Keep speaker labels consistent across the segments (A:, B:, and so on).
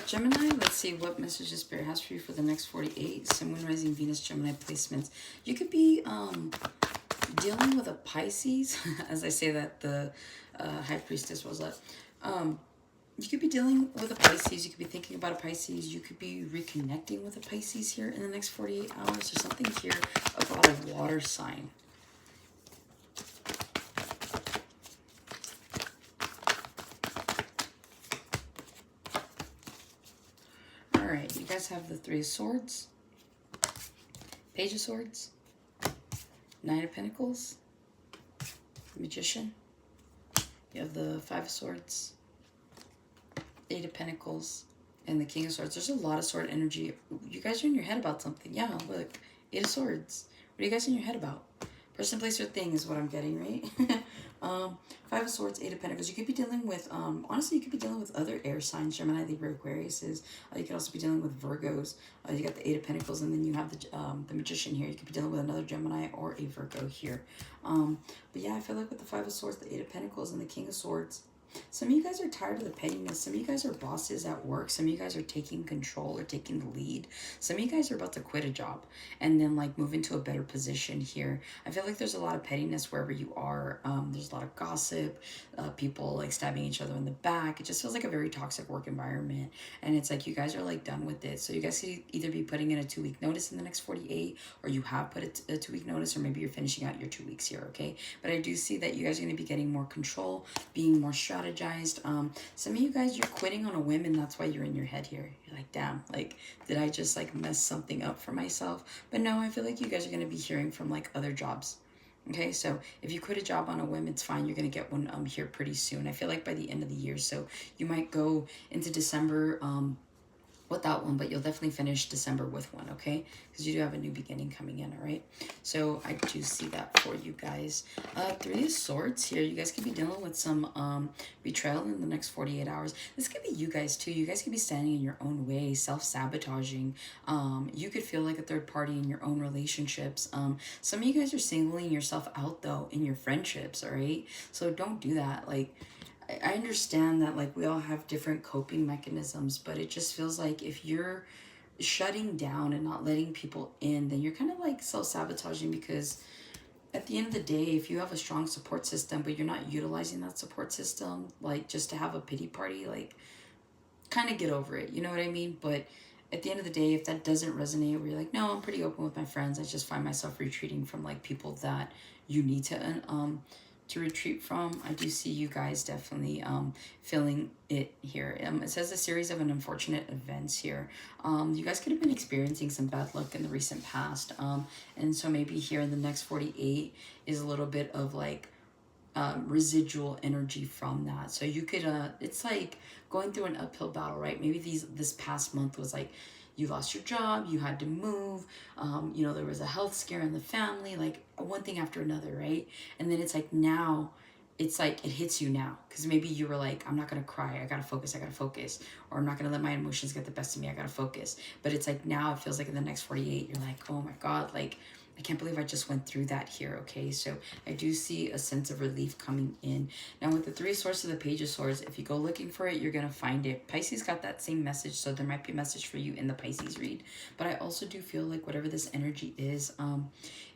A: Gemini, let's see what messages Spirit has for you for the next 48. Sun, Moon, Rising, Venus, Gemini placements. You could be dealing with a Pisces. As I say that, the High Priestess was up. You could be dealing with a Pisces. You could be thinking about a Pisces. You could be reconnecting with a Pisces here in the next 48 hours. There's something here about a water sign. All right, you guys have the Three of Swords, Page of Swords, Nine of Pentacles, Magician. You have the Five of Swords, Eight of Pentacles, and the King of Swords. There's a lot of sword energy. You guys are in your head about something. Yeah, look, Eight of Swords. What are you guys in your head about? Person, place, or thing is what I'm getting, right? Five of Swords, Eight of Pentacles. You could be dealing with, honestly, you could be dealing with other air signs, Gemini, Libra, Aquarius. You could also be dealing with Virgos. You got the Eight of Pentacles, and then you have the Magician here. You could be dealing with another Gemini or a Virgo here. But yeah, I feel like with the Five of Swords, the Eight of Pentacles, and the King of Swords, some of you guys are tired of the pettiness. Some of you guys are bosses at work. Some of you guys are taking control or taking the lead. Some of you guys are about to quit a job and then like move into a better position here. I feel like there's a lot of pettiness wherever you are. There's a lot of gossip, people like stabbing each other in the back. It just feels like a very toxic work environment. And it's like you guys are like done with it. So you guys could either be putting in a 2-week notice in the next 48, or you have put a 2-week notice, or maybe you're finishing out your 2 weeks here, okay? But I do see that you guys are going to be getting more control, being more strategized. Some of you guys, you're quitting on a whim, and that's why you're in your head here. You're like, damn, like, did I just like mess something up for myself? But no, I feel like you guys are going to be hearing from like other jobs. Okay, so if you quit a job on a whim, it's fine. You're going to get one here pretty soon. I feel like by the end of the year. So you might go into December without one, but you'll definitely finish December with one, okay? Because you do have a new beginning coming in, all right? So I do see that for you guys. Three of Swords here. You guys could be dealing with some betrayal in the next 48 hours. This could be you guys too. You guys could be standing in your own way, self-sabotaging. You could feel like a third party in your own relationships. Some of you guys are singling yourself out though in your friendships, all right? So don't do that. Like, I understand that like we all have different coping mechanisms, but it just feels like if you're shutting down and not letting people in, then you're kind of like self-sabotaging, because at the end of the day, if you have a strong support system, but you're not utilizing that support system, like just to have a pity party, like kind of get over it. You know what I mean? But at the end of the day, if that doesn't resonate, where you're like, no, I'm pretty open with my friends, I just find myself retreating from like people that you need to retreat from. I do see you guys definitely feeling it here. It says a series of unfortunate events here. You guys could have been experiencing some bad luck in the recent past. And so maybe here in the next 48 is a little bit of like residual energy from that. So you could, it's like going through an uphill battle, right? Maybe this past month was like, you lost your job, you had to move, you know, there was a health scare in the family, like one thing after another, right? And then it's like now, it's like it hits you now, because maybe you were like, I'm not going to cry, I got to focus, or I'm not going to let my emotions get the best of me, I got to focus. But it's like now it feels like in the next 48, you're like, oh my God, like, I can't believe I just went through that here, okay? So I do see a sense of relief coming in. Now with the Three of Swords to the Page of Swords, if you go looking for it, you're going to find it. Pisces got that same message, so there might be a message for you in the Pisces read. But I also do feel like whatever this energy is,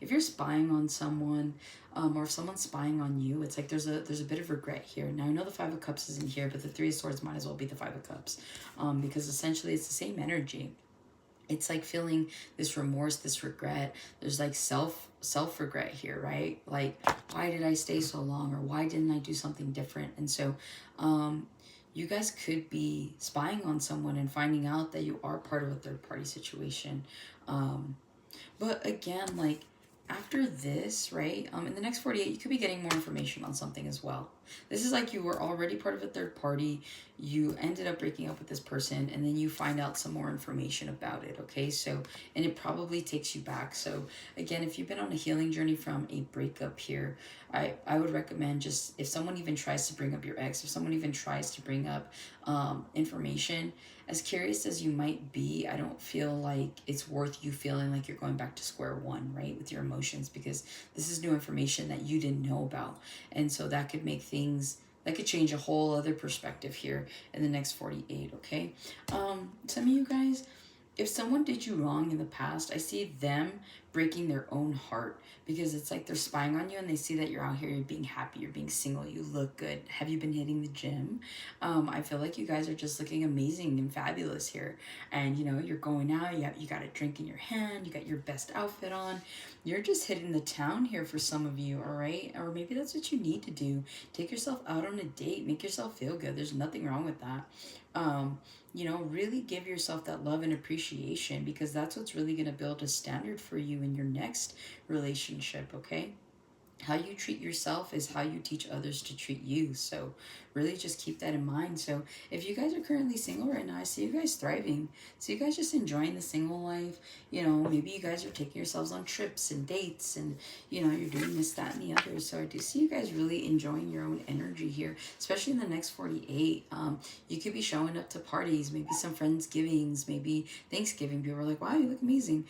A: if you're spying on someone, or if someone's spying on you, it's like there's a bit of regret here. Now I know the Five of Cups is in here, but the Three of Swords might as well be the Five of Cups, because essentially it's the same energy. It's like feeling this remorse, this regret. There's like self regret here, right? Like, why did I stay so long, or why didn't I do something different? And so you guys could be spying on someone and finding out that you are part of a third party situation. But again, like after this, right, in the next 48, you could be getting more information on something as well. This is like you were already part of a third party, you ended up breaking up with this person, and then you find out some more information about it, okay? So, and it probably takes you back. So again, if you've been on a healing journey from a breakup here, I would recommend just, if someone even tries to bring up your ex, if someone even tries to bring up information, as curious as you might be, I don't feel like it's worth you feeling like you're going back to square one, right, with your emotions, because this is new information that you didn't know about. And so that could make things That could change a whole other perspective here in the next 48, okay? Some of you guys, if someone did you wrong in the past, I see them breaking their own heart because it's like they're spying on you and they see that you're out here, you're being happy, you're being single, you look good. Have you been hitting the gym? I feel like you guys are just looking amazing and fabulous here. And you know, you're going out, you got a drink in your hand, you got your best outfit on. You're just hitting the town here for some of you, all right? Or maybe that's what you need to do. Take yourself out on a date, make yourself feel good. There's nothing wrong with that. You know, really give yourself that love and appreciation because that's what's really going to build a standard for you in your next relationship, okay? How you treat yourself is how you teach others to treat you. So really just keep that in mind. So if you guys are currently single right now, I see you guys thriving. So you guys just enjoying the single life. You know, maybe you guys are taking yourselves on trips and dates and, you know, you're doing this, that, and the other. So I do see you guys really enjoying your own energy here, especially in the next 48. You could be showing up to parties, maybe some Friendsgivings, maybe Thanksgiving. People are like, wow, you look amazing.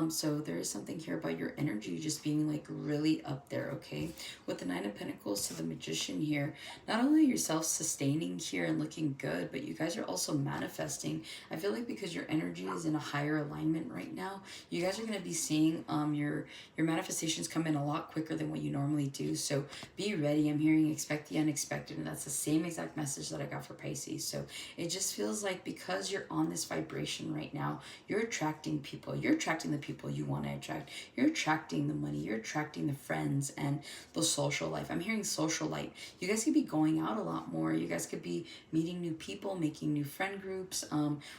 A: So there is something here about your energy just being like really up there, okay? With the Nine of Pentacles to the Magician here, not only are you self-sustaining here and looking good, but you guys are also manifesting. I feel like because your energy is in a higher alignment right now, you guys are going to be seeing your manifestations come in a lot quicker than what you normally do. So be ready. I'm hearing expect the unexpected, and that's the same exact message that I got for Pisces. So it just feels like because you're on this vibration right now, you're attracting people. You're attracting the people you want to attract. You're attracting the money. You're attracting the friends and the social life. I'm hearing social light. You guys could be going out a lot more. You guys could be meeting new people, making new friend groups,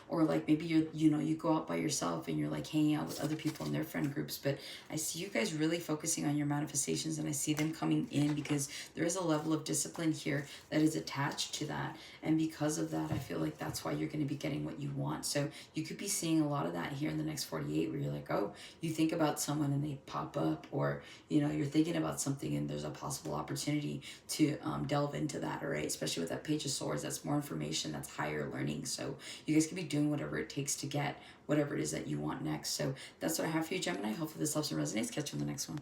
A: or like maybe you go out by yourself and you're like hanging out with other people in their friend groups. But I see you guys really focusing on your manifestations, and I see them coming in because there is a level of discipline here that is attached to that. And because of that, I feel like that's why you're going to be getting what you want. So you could be seeing a lot of that here in the next 48 where you're like, oh, you think about someone and they pop up, or, you know, you're thinking about something and there's a possible opportunity to delve into that, all right? Especially with that Page of Swords, that's more information, that's higher learning. So you guys could be doing whatever it takes to get whatever it is that you want next. So that's what I have for you, Gemini. Hopefully this helps and resonates. Catch you on the next one.